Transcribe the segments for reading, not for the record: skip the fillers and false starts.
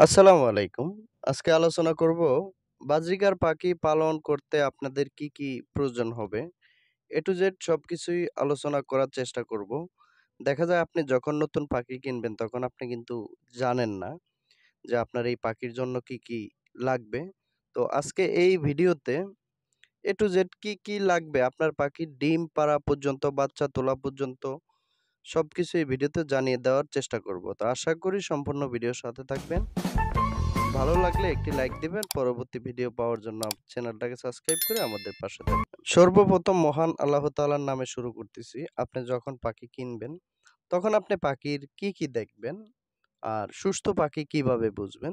আসসালামু আলাইকুম। আজকে আলোচনা করব বাজরিগার পাখি পালন করতে আপনাদের কি, কি প্রয়োজন হবে? A to Z সবকিছুই আলোচনা করার চেষ্টা করব। দেখা যায় আপনি যখন নতুন পাখি কিনবেন তখন আপনি কিন্তু জানেন না যে আপনার এই পাখির জন্য কি, কি লাগবে। তো আজকে এই ভিডিওতে A to Z কি, কি লাগবে আপনার পাখির ডিম পাড়া পর্যন্ত, বাচ্চা তোলা পর্যন্ত সবকিছু এই ভিডিওতে জানিয়ে দেওয়ার চেষ্টা করব। তো আশা করি সম্পূর্ণ ভিডিওর সাথে থাকবেন। ভালো লাগলে একটি লাইক দিবেন। পরবর্তী ভিডিও পাওয়ার জন্য চ্যানেলটাকে সাবস্ক্রাইব করে আমাদের পাশে থাকবেন। সর্বপ্রথম মহান আল্লাহ তাআলার নামে শুরু করতেছি। আপনি যখন পাখি কিনবেন, তখন আপনি পাখির কি, কি দেখবেন? আর সুস্থ পাখি কিভাবে বুঝবেন?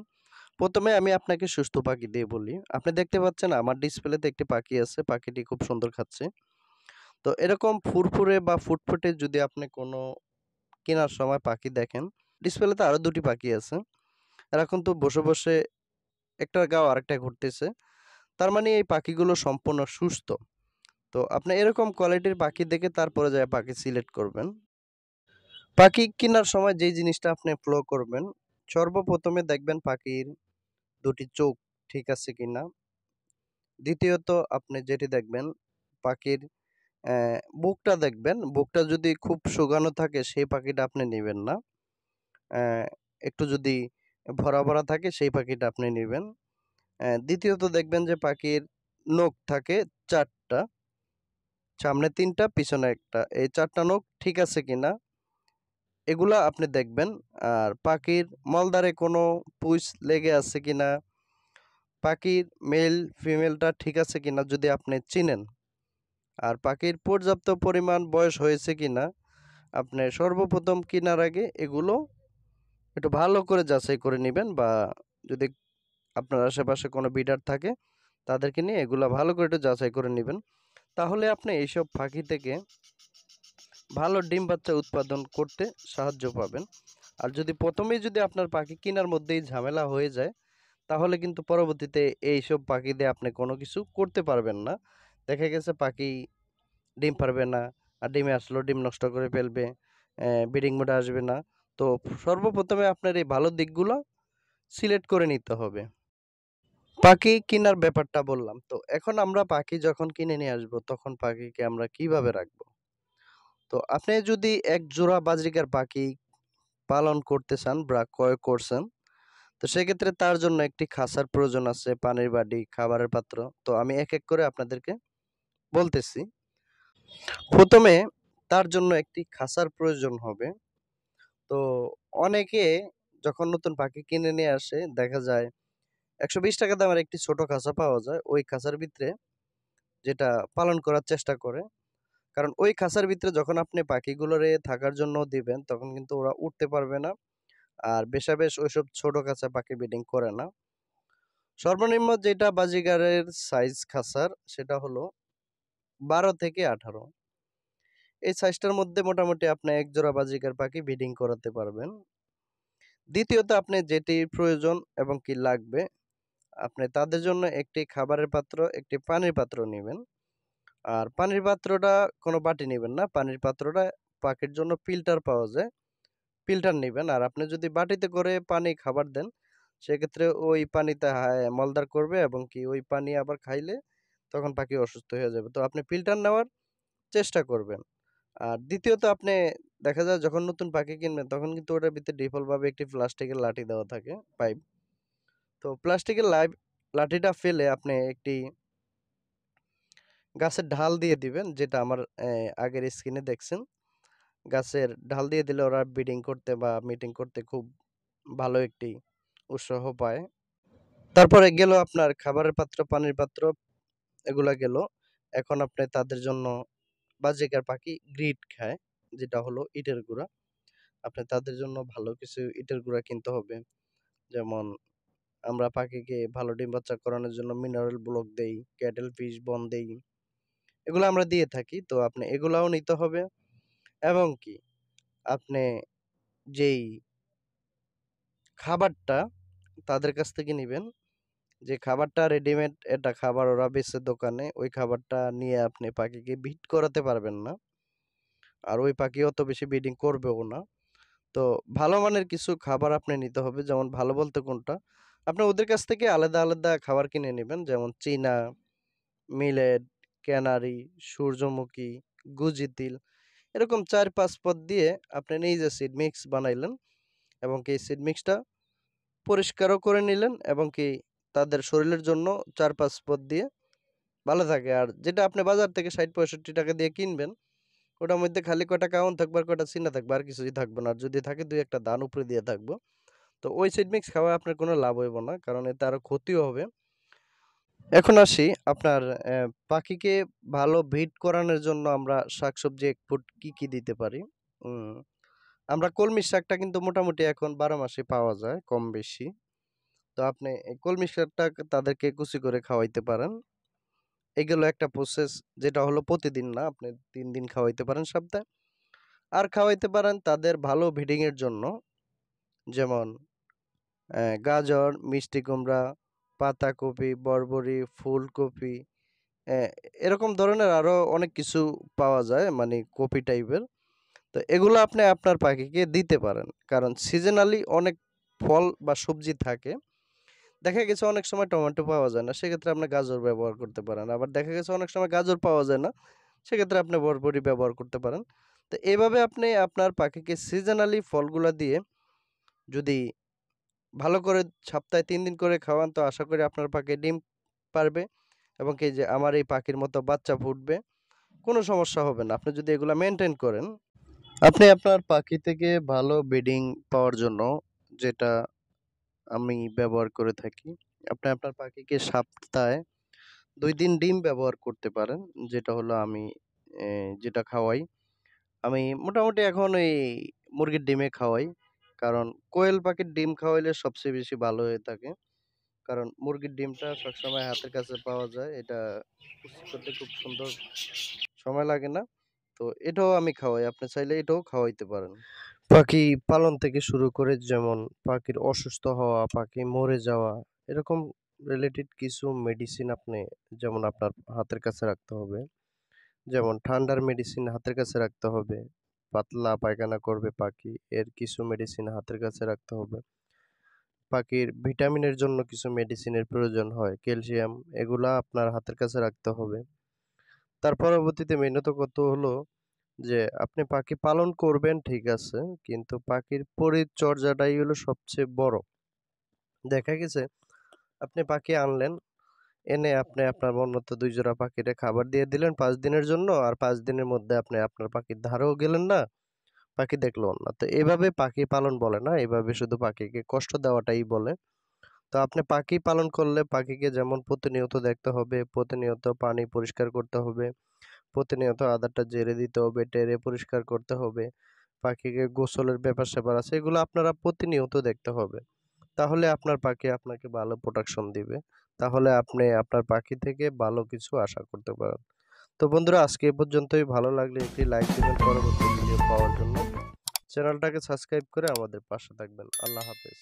১ম এ আমি আপনাকে সুস্থ পাখি দিয়ে বলি। আপনি দেখতে পাচ্ছেন আমার ডিসপ্লেতে একটি পাখি আছে। পাখিটি খুব সুন্দর খাচ্ছে। তো এরকম ফুরফুরে বা ফুটফুটে যদি আপনি কোনো কেনার সময় পাখি দেখেন, ডিসপ্লেতে আরো ২ টি পাখি আছে। এরা কিন্তু বসে, বসে একটার গাও আরেকটায় ঘুরতেছে। তার মানে এই পাখিগুলো সম্পূর্ণ সুস্থ। তো আপনি এরকম কোয়ালিটির পাখি দেখে তারপরে যায়া পাখি সিলেক্ট করবেন। পাখি কিনার সময় যেই জিনিসটা আপনি ফলো করবেন, সর্বপ্রথমে দেখবেন পাখির ২ টি চোখ ঠিক আছে কিনা। দ্বিতীয়ত আপনি যেটি দেখবেন পাখির বুকটা দেখবেন। বুকটা যদি খুব শুকানো থাকে সেই পাখিটা আপনি নিবেন না। অ্যা একটু যদি ভরা, ভরা থাকে সেই পাখিটা আপনি নিবেন। দ্বিতীয়ত দেখবেন যে পাখির নখ থাকে ৪ টা। সামনে ৩ টা পিছনে ১ টা। এই ৪ টা নখ ঠিক আছে কিনা এগুলা আপনি দেখবেন। আর পাখির মলদ্বারে কোনো পুঁজ লেগে আছে কিনা, পাখির মেল ফিমেলটা ঠিক আছে কিনা যদি আপনি চিনেন। আর পাখির পর্যাপ্ত পরিমাণ বয়স হয়েছে কিনা আপনি সর্বপ্রথম কিনার আগে এগুলো একটু ভালো করে যাচাই করে নিবেন বা যদি আপনার আশেপাশে কোনো বিডার থাকে তাদেরকে নিয়ে এগুলা ভালো করে একটু যাচাই করে নিবেন। তাহলে আপনি এইসব পাখি থেকে ভালো ডিম বাচ্চা উৎপাদন করতে সাহায্য পাবেন। আর যদি ১ম এই যদি আপনার পাখি কেনার মধ্যেই ঝামেলা হয়ে যায়, তাহলে কিন্তু পরবর্তীতে এইসব পাখি দিয়ে আপনি কোনো কিছু করতে পারবেন না। দেখা গেছে পাখি ডিম পারবে না, আর ডিমে আসলেও ডিম নষ্ট করে ফেলবে, ব্রিডিং মোডে আসবে না। তো সর্বপ্রথমে আপনার এই ভালো দিকগুলো সিলেক্ট করে নিতে হবে। পাখি কিনার ব্যাপারটা বললাম। তো এখন আমরা পাখি যখন কিনে নিয়ে আসবো, তখন পাখিকে আমরা কিভাবে রাখবো? তো আপনি যদি এক জোড়া বাজরিকার পাখি পালন করতে চান বা ক্রয় করছেন, তো সেক্ষেত্রে তার জন্য একটি খাঁচার প্রয়োজন আছে, পানির বাটি, খাবারের পাত্র। তো আমি এক, এক করে আপনাদেরকে বলতেছি। ১ম এ তার জন্য একটি খাঁচার প্রয়োজন হবে। তো অনেকে যখন নতুন পাখি কিনে নিয়ে আসে, দেখা যায় ৳১২০ দামের একটি ছোট খাঁচা পাওয়া যায়। ওই খাঁচার ভিতরে যেটা পালন করার চেষ্টা করে। কারণ ওই খাঁচার ভিতরে যখন আপনি পাখিগুলোরে থাকার জন্য দিবেন, তখন কিন্তু ওরা উঠতে পারবে না। আর বেশাবেশ ওইসব ছোট খাঁচা পাখি ব্রিডিং করে না। সর্বনিম্ন যেটা বাজিগারের সাইজ খাঁচার সেটা হলো ১২ থেকে ১৮। এই সাইজটার মধ্যে মোটামুটি আপনি এক জোড়া বাজিকার পাখি ব্রিডিং করাতে পারবেন। দ্বিতীয়ত আপনি যেটি প্রয়োজন এবং কি লাগবে, আপনি তাদের জন্য একটি খাবারের পাত্র, একটি পানির পাত্র নিবেন। আর পানির পাত্রটা কোনো বাটি নিবেন না। পানির পাত্রটা পাখির জন্য ফিল্টার পাওয়া যায়। ফিল্টার নিবেন। আর আপনি যদি বাটিতে করে পানি খাবার দেন, সেক্ষেত্রে ওই পানিতে মলদার করবে এবং কি ওই পানি আবার খাইলে তখন পাখি অসুস্থ হয়ে যাবে। তো আপনি ফিল্টার নেওয়ার চেষ্টা করবেন। আর দ্বিতীয়ত আপনি দেখা যায় যখন নতুন পাখি কিনবেন তখন কিন্তু ওটার ভিতরে ডিফল্ট ভাবে একটি প্লাস্টিকের লাঠি দেওয়া থাকে, পাইপ। তো প্লাস্টিকের লাঠিটা ফেলে আপনি একটি গাছের ঢাল দিয়ে দিবেন, যেটা আমার আগের স্ক্রিনে দেখছেন। গাছের ঢাল দিয়ে দিলে ওরা ব্রিডিং করতে বা মিটিং করতে খুব ভালো একটি উৎসাহ পায়। তারপরে গেল আপনার খাবারের পাত্র, পানির পাত্র এগুলা গেল। এখন আপনি তাদের জন্য বাজরিকার পাখি গ্রিড খায়, যেটা হলো ইটের গুঁড়া। আপনি তাদের জন্য ভালো কিছু ইটের গুঁড়া কিনতে হবে। যেমন আমরা পাখিকে ভালো ডিম বাচ্চা করানোর জন্য মিনারেল ব্লক দেই, ক্যাটেল ফিশ বন দেই। এগুলো আমরা দিয়ে থাকি। তো আপনি এগুলাও নিতে হবে এবং কি আপনি যেই খাবারটা তাদের কাছ থেকে নিবেন, যে খাবারটা রেডিমেড একটা খাবার ওরা বেচে দোকানে, ওই খাবারটা নিয়ে আপনি পাখিকে ব্রিড করাতে পারবেন না। আর ওই পাখি অত বেশি ব্রিডিং করবেও না। তো ভালো মানের কিছু খাবার আপনি নিতে হবে। যেমন ভালো বলতে কোনটা? আপনি ওদের কাছ থেকে আলাদা, আলাদা খাবার কিনে নিবেন। যেমন চীনা, মিলেট, ক্যানারি, সূর্যমুখী, গুজি তিল এরকম ৪-৫ পদ দিয়ে আপনি নিজে সিড মিক্স বানাইলেন এবং কি সিড মিক্সটা পরিষ্কারও করে নিলেন এবং কি তাদের শরীরের জন্য ৪-৫ পদ দিয়ে ভালো থাকে। আর যেটা আপনি বাজার থেকে ৳৬০-৬৫ দিয়ে কিনবেন, ওটার মধ্যে খালি কয়টা কাউন থাকবে আর কয়টা চিনা থাকবে আর কিছুই থাকবে না। আর যদি থাকে ২-১ টা ধান উপরে দিয়ে থাকবো। তো ওই সিড মিক্স খাওয়ায় আপনার কোনো লাভ হইব না। কারণ এতে আরো ক্ষতিও হবে। এখন আসি আপনার পাখিকে ভালো ব্রিড করানোর জন্য আমরা শাকসবজি এগফুড কি, কি দিতে পারি? উম আমরা কলমি শাকটা কিন্তু মোটামুটি এখন ১২ মাসই পাওয়া যায় কম বেশি। তো আপনি এই কলমি শাকটা তাদেরকে কুচি করে খাওয়াইতে পারেন। এগুলো একটা প্রসেস যেটা হলো প্রতিদিন না, আপনি ৩ দিন খাওয়াইতে পারেন সপ্তাহে। আর খাওয়াইতে পারেন তাদের ভালো ব্রিডিং এর জন্য যেমন গাজর, মিষ্টি কুমড়া, পাতাকপি, বরবরি, ফুলকপি অ্যা এরকম ধরনের আরো অনেক কিছু পাওয়া যায় মানে কপি টাইপের। তো এগুলো আপনি আপনার পাখিকে দিতে পারেন। কারণ সিজনালি অনেক ফল বা সবজি থাকে। দেখা গেছে অনেক সময় টমেটো পাওয়া যায় না। সেক্ষেত্রে আপনি গাজর ব্যবহার করতে পারেন। আবার দেখা গেছে অনেক সময় গাজর পাওয়া যায় না। সেক্ষেত্রে আপনি বরবটি ব্যবহার করতে পারেন। তো এভাবে আপনি আপনার পাখিকে সিজনালি ফলগুলা দিয়ে যদি ভালো করে সপ্তাহে ৩ দিন করে খাওয়ান তো আশা করি আপনার পাখি ডিম পারবে এবং কি যে আমার এই পাখির মতো বাচ্চা ফুটবে। কোনো সমস্যা হবে না। আপনি যদি এগুলা মেইনটেইন করেন। আপনি আপনার পাখি থেকে ভালো ব্রিডিং পাওয়ার জন্য যেটা আমি ব্যবহার করে থাকি, আপনি আপনার পাখিকে সপ্তাহে ২ দিন ডিম ব্যবহার করতে পারেন। যেটা হলো আমি এ যেটা খাওয়াই। আমি মোটামুটি এখন ওই মুরগির ডিমে খাওয়াই। কারণ কোয়েল পাখির ডিম খাওয়াইলে সবচেয়ে বেশি ভালো হয়ে থাকে। কারণ মুরগির ডিমটা সবসময় হাতের কাছে পাওয়া যায়। এটা কুচি করতে খুব সুন্দর সময় লাগে না। তো এটাও আমি খাওয়াই। আপনি চাইলে এটাও খাওয়াইতে পারেন। পাখি পালন থেকে শুরু করে যেমন পাখির অসুস্থ হওয়া, পাখি মরে যাওয়া এরকম রিলেটেড কিছু মেডিসিন আপনি যেমন আপনার হাতের কাছে রাখতে হবে। যেমন ঠান্ডার মেডিসিন হাতের কাছে রাখতে হবে। পাতলা পায়খানা করবে পাখি, এর কিছু মেডিসিন হাতের কাছে রাখতে হবে। পাখির ভিটামিনের জন্য কিছু মেডিসিনের প্রয়োজন হয়, ক্যালসিয়াম এগুলা আপনার হাতের কাছে রাখতে হবে। তার পরবর্তীতে মেনত কত হলো যে আপনি পাখি পালন করবেন ঠিক আছে, কিন্তু পাখির পরিচর্যাটাই হলো সবচেয়ে বড়। দেখা গেছে আপনি পাখি আনলেন, এনে আপনি আপনার মন মতো ২ জোড়া পাখিরে খাবার দিয়ে দিলেন ৫ দিনের জন্য। আর ৫ দিনের মধ্যে আপনি আপনার পাখির ধারেও গেলেন না, পাখি দেখলোও না। তো এভাবে পাখি পালন বলে না, এভাবে শুধু পাখিকে কষ্ট দেওয়াটাই বলে। তো আপনি পাখি পালন করলে পাখিকে যেমন প্রতিনিয়ত দেখতে হবে, প্রতিনিয়ত পানি পরিষ্কার করতে হবে, প্রতিনিয়ত আদারটা ঝেড়ে দিতে হবে, টেরে পরিষ্কার করতে হবে। পাখিকে গোসলের ব্যাপার-স্যাপার আছে, এগুলো আপনারা প্রতিনিয়ত দেখতে হবে। তাহলে আপনার পাখি আপনাকে ভালো প্রোটেকশন দিবে। তাহলে আপনি আপনার পাখি থেকে ভালো কিছু আশা করতে পারেন। তো বন্ধুরা আজকে এ পর্যন্তই। ভালো লাগলে একটি লাইক দিবেন পরবর্তী ভিডিও পাওয়ার জন্য। চ্যানেলটাকে সাবস্ক্রাইব করে আমাদের পাশে থাকবেন। আল্লাহ হাফেজ।